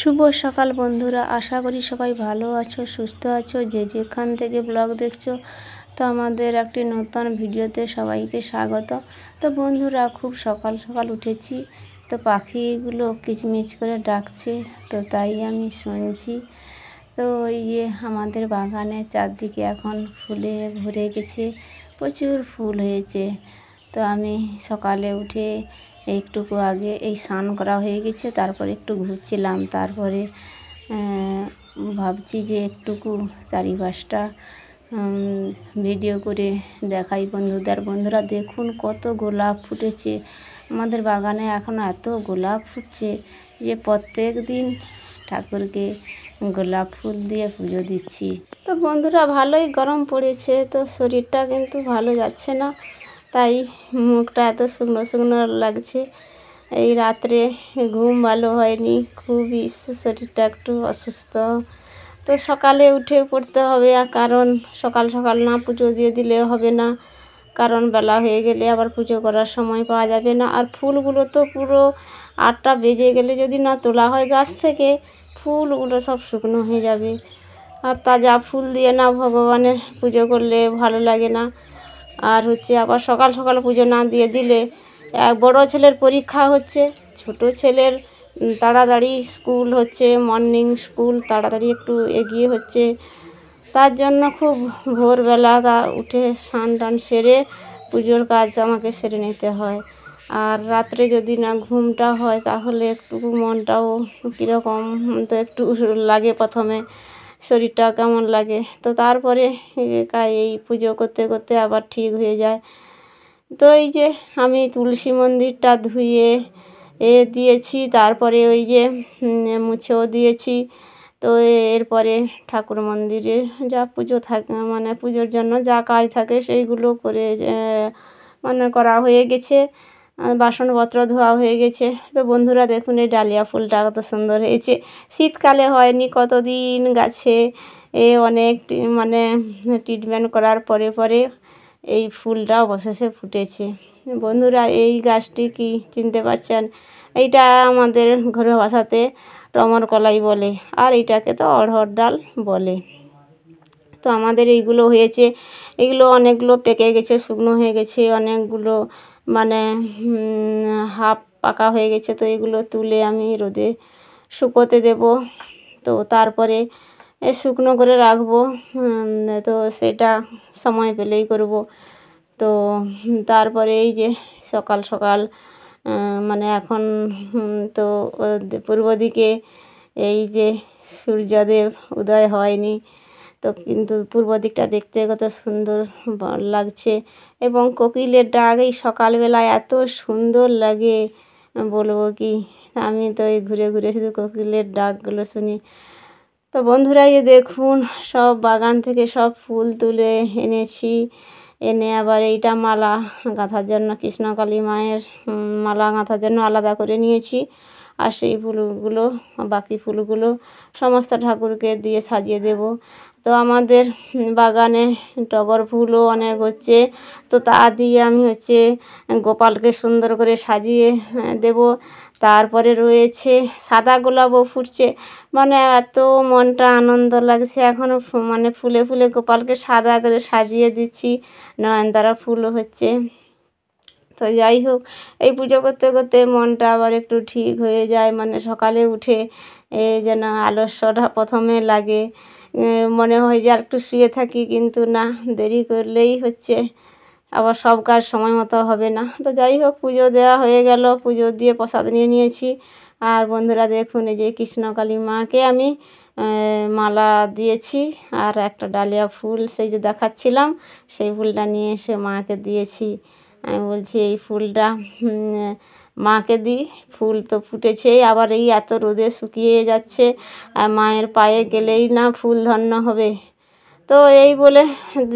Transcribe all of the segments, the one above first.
শুভ সকাল বন্ধুরা, আশা করি সবাই ভালো আছো, সুস্থ আছো। যে যেখান থেকে ব্লগ দেখছো, তো আমাদের একটি নতুন ভিডিওতে সবাইকে স্বাগত। তো বন্ধুরা, খুব সকাল সকাল উঠেছি, তো পাখিগুলো কিচমিচ করে ডাকছে, তো তাই আমি শুনছি। তো এই যে আমাদের বাগানে চারদিকে এখন ফুলে ভরে গেছে, প্রচুর ফুল হয়েছে। তো আমি সকালে উঠে একটুকু আগে এই স্নান করা হয়ে গেছে, তারপরে একটু ঘুরছিলাম, তারপরে ভাবছি যে একটুকু চারিপাশটা ভিডিও করে দেখাই বন্ধুদের। বন্ধুরা দেখুন কত গোলাপ ফুটেছে আমাদের বাগানে, এখন এত গোলাপ ফুটছে যে প্রত্যেক দিন ঠাকুরকে গোলাপ ফুল দিয়ে পুজো দিচ্ছি। তো বন্ধুরা, ভালোই গরম পড়েছে, তো শরীরটা কিন্তু ভালো যাচ্ছে না, তাই মুখটা এত শুকনো শুকনো লাগছে। এই রাত্রে ঘুম ভালো হয়নি, খুবই শরীরটা একটু অসুস্থ। তো সকালে উঠে পড়তে হবে, কারণ সকাল সকাল না পুজো দিয়ে দিলে হবে না, কারণ বেলা হয়ে গেলে আবার পুজো করার সময় পাওয়া যাবে না। আর ফুলগুলো তো পুরো 8টা বেজে গেলে যদি না তোলা হয় গাছ থেকে, ফুলগুলো সব শুকনো হয়ে যাবে। আর তাজা ফুল দিয়ে না ভগবানের পুজো করলে ভালো লাগে না। আর আবার সকাল সকাল পুজো না দিয়ে দিলে, বড় ছেলের পরীক্ষা হচ্ছে, ছোট ছেলের তাড়াতাড়ি স্কুল হচ্ছে, মর্নিং স্কুল তাড়াতাড়ি একটু এগিয়ে হচ্ছে। তার জন্য খুব ভোরবেলা উঠে স্নান টান সেরে পুজোর কাজ আমাকে সেরে নিতে হয়। আর রাত্রে যদি না ঘুমটা হয়, তাহলে একটু মনটাও কীরকম তো একটু লাগে, প্রথমে শরীরটা কেমন লাগে। তো তারপরে এই পুজো করতে করতে আবার ঠিক হয়ে যায়। তো এই যে আমি তুলসী মন্দিরটা ধুয়ে দিয়েছি, তারপরে ওই যে মুছেও দিয়েছি। তো এরপরে ঠাকুর মন্দিরে যা পুজো থাকে, মানে পুজোর জন্য যা কাজ থাকে সেইগুলো করে করা হয়ে গেছে, বাসনপত্র ধোয়া হয়ে গেছে। তো বন্ধুরা দেখুন, এই ডালিয়া ফুলটা কত সুন্দর হয়েছে, শীতকালে হয়নি, কতদিন গাছে অনেক ট্রিটমেন্ট করার পরে পরে এই ফুলটা অবশেষে ফুটেছে। বন্ধুরা, এই গাছটি কি চিনতে পারছেন? এইটা আমাদের ঘরোয়া ভাষাতে টমর কলাই বলে, আর এইটাকে তো অড়হর ডাল বলে। তো আমাদের এইগুলো হয়েছে, এগুলো অনেকগুলো পেকে গেছে, শুকনো হয়ে গেছে, অনেকগুলো হাফ পাকা হয়ে গেছে। তো এগুলো তুলে আমি রোদে শুকোতে দেব, তো তারপরে শুকনো করে রাখবো। তো সেটা সময় পেলেই করব। তো তারপরে এই যে সকাল সকাল এখন তো পূর্ব দিকে এই যে সূর্যদেব উদয় হয়নি, তো কিন্তু পূর্ব দিকটা দেখতে কত সুন্দর লাগছে। এবং কোকিলের ডাক এই সকালবেলায় এত সুন্দর লাগে, বলবো কি। আমি তো এই ঘুরে ঘুরে শুধু কোকিলের ডাকগুলো শুনি। তো বন্ধুরা, এই দেখুন সব বাগান থেকে সব ফুল তুলে এনেছি, এনে আবার এইটা মালা গাঁথার জন্য, কৃষ্ণকালী মায়ের মালা গাঁথার জন্য আলাদা করে নিয়েছি। আর সেই ফুলগুলো, বাকি ফুলগুলো সমস্ত ঠাকুরকে দিয়ে সাজিয়ে দেব। তো আমাদের বাগানে টগর ফুলও অনেক হচ্ছে, তো তা দিয়ে আমি গোপালকে সুন্দর করে সাজিয়ে দেব। তারপরে রয়েছে সাদা গোলাপও ফুটছে, এত মনটা আনন্দ লাগছে, এখনও ফুলে ফুলে গোপালকে সাদা করে সাজিয়ে দিচ্ছি, নয়নতারা ফুলও হচ্ছে। তো যাই হোক, এই পুজো করতে করতে মনটা আবার একটু ঠিক হয়ে যায়, সকালে উঠে যেন আলস্যটা প্রথমে লাগে, মনে হয় যে আর একটু শুয়ে থাকি, কিন্তু না, দেরি করলেই আবার সব কাজ সময় মতো হবে না। তো যাই হোক, পুজো দেওয়া হয়ে গেল, পুজো দিয়ে প্রসাদ নিয়ে নিয়েছি। আর বন্ধুরা দেখুন, এই যে কৃষ্ণকালী মাকে আমি মালা দিয়েছি, আর একটা ডালিয়া ফুল সেই যে দেখাচ্ছিলাম, সেই ফুলটা নিয়ে এসে মাকে দিয়েছি। আমি বলছি এই ফুলটা মাকে দিই, ফুল তো ফুটেছেই, আবার এই এত রোদে শুকিয়ে যাচ্ছে, মায়ের পায়ে গেলেই না ফুল ধন্য হবে। তো এই বলে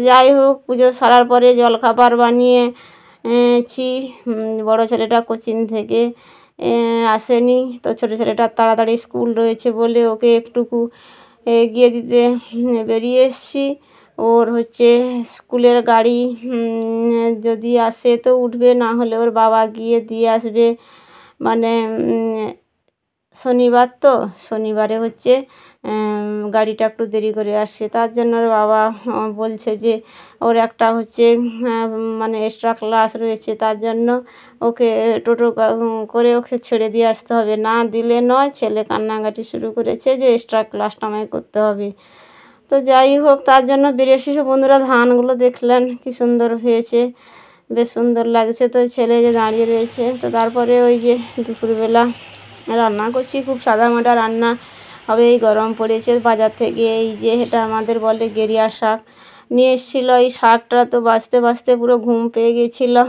যাই হোক, পুজো সারার পরে জলখাবার বানিয়েছি। বড় ছেলেটা কোচিং থেকে আসেনি, তো ছোটো ছেলেটার তাড়াতাড়ি স্কুল রয়েছে বলে ওকে একটুকু এগিয়ে দিতে বেরিয়ে এসেছি। ওর স্কুলের গাড়ি যদি আসে তো উঠবে, না হলে ওর বাবা গিয়ে দিয়ে আসবে, শনিবার তো শনিবারে হচ্ছে গাড়িটা একটু দেরি করে আসছে, তার জন্য ওর বাবা বলছে যে ওর একটা হচ্ছে মানে এক্সট্রা ক্লাস রয়েছে, তার জন্য ওকে টোটো করে ওকে ছেড়ে দিয়ে আসতে হবে, না দিলে নয়। ছেলে কান্নাকাটি শুরু করেছে যে এক্সট্রা ক্লাসটা আমায় করতে হবে। তো যাই হোক, তার জন্য বেরিয়ে এসেছে। বন্ধুরা, ধানগুলো দেখলেন কি সুন্দর হয়েছে, বেশ সুন্দর লাগছে। তো ছেলে যে দাঁড়িয়ে রয়েছে, তো তারপরে ওই যে দুপুরবেলা রান্না করছি, খুব সাদামাটা রান্না হবে। এই গরম পড়েছে, বাজার থেকে এই যে এটা আমাদের বলে গেরিয়া শাক নিয়ে এসেছিলো। এই শাকটা তো বাছতে বাছতে পুরো ঘুম পেয়ে গেছিলো।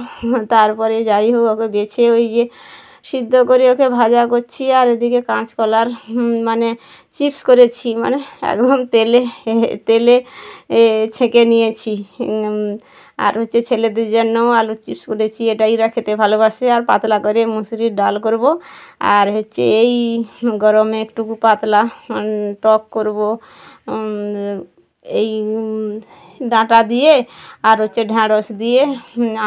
তারপরে যাই হোক, ওকে বেছে ওই যে সিদ্ধ করে ওকে ভাজা করছি, আর এদিকে কাঁচকলার মানে চিপস করেছি, মানে একদম তেলে তেলে ছেঁকে নিয়েছি। আর হচ্ছে ছেলেদের জন্যও আলু চিপস করেছি, এটাই এরা খেতে ভালোবাসে। আর পাতলা করে মুসুরির ডাল করব, আর হচ্ছে এই গরমে একটুকু পাতলা টক করব এই ডাঁটা দিয়ে, আর হচ্ছে ঢ্যাঁড়স দিয়ে,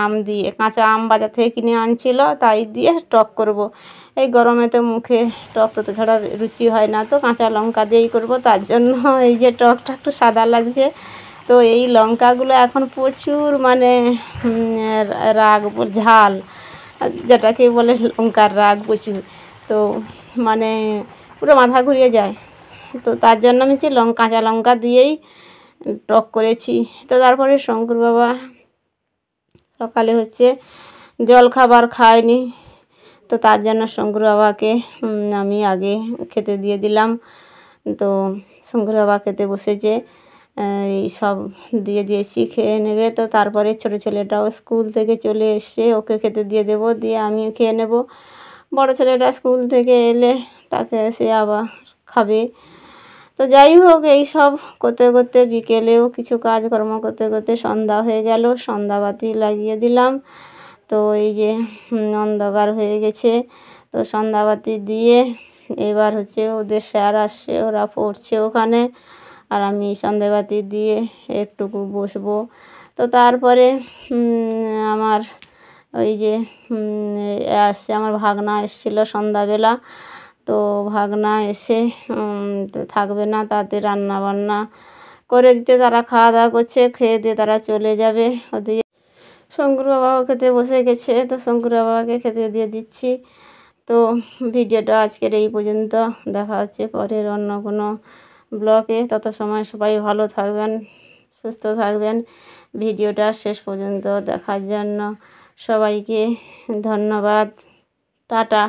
আম দিয়ে, কাঁচা আম বাজার থেকে কিনে আনছিল, তাই দিয়ে টক করব। এই গরমে তো মুখে টক তো ছাড়া রুচি হয় না, তো কাঁচা লঙ্কা দিয়েই করব। তার জন্য এই যে টকটা একটু সাদা লাগছে। তো এই লঙ্কাগুলো এখন প্রচুর মানে রাগ ঝাল, যেটাকে বলে লঙ্কার রাগ প্রচুর। তো মানে পুরো মাথা ঘুরিয়ে যায়। তো তার জন্য আমি হচ্ছে কাঁচা লঙ্কা দিয়েই টক করেছি। তো তারপরে শঙ্কর বাবা সকালে হচ্ছে জল খাবার খায়নি, তো তার জন্য শঙ্কর বাবাকে আমি আগে খেতে দিয়ে দিলাম। তো শঙ্কর বাবা খেতে বসেছে, এই সব দিয়ে দিয়েছি, খেয়ে নেবে। তো তারপরে ছোটো ছেলেটাও স্কুল থেকে চলে এসে, ওকে খেতে দিয়ে দেবো, দিয়ে আমিও খেয়ে নেব। বড় ছেলেটা স্কুল থেকে এলে তাকে সে আবার খাবে। তো যাই হোক, এই সব করতে করতে বিকেলেও কিছু কাজকর্ম করতে করতে সন্ধ্যা হয়ে গেল। সন্ধ্যাবাতি লাগিয়ে দিলাম। তো এই যে অন্ধকার হয়ে গেছে, তো সন্ধ্যাবাতি দিয়ে এবার হচ্ছে ওদের স্যার আসছে, ওরা পড়ছে ওখানে, আর আমি সন্ধ্যাবাতি দিয়ে একটুকু বসবো। তো তারপরে আমার ওই যে আসছে, আমার ভাগনা এসেছিলো সন্ধ্যাবেলা। তো ভাগনা এসে থাকবে না, তাদের রান্না বান্না করে দিতে, তারা খাওয়া দাওয়া করছে, খেয়ে দিয়ে তারা চলে যাবে। ওদিকে শঙ্কর বাবাও খেতে বসে গেছে, তো শঙ্কর বাবাকে খেতে দিয়ে দিচ্ছি। তো ভিডিওটা আজকের এই পর্যন্ত, দেখা হচ্ছে পরের অন্য কোনো ব্লগে। তত সময় সবাই ভালো থাকবেন, সুস্থ থাকবেন। ভিডিওটা শেষ পর্যন্ত দেখার জন্য সবাইকে ধন্যবাদ। টাটা।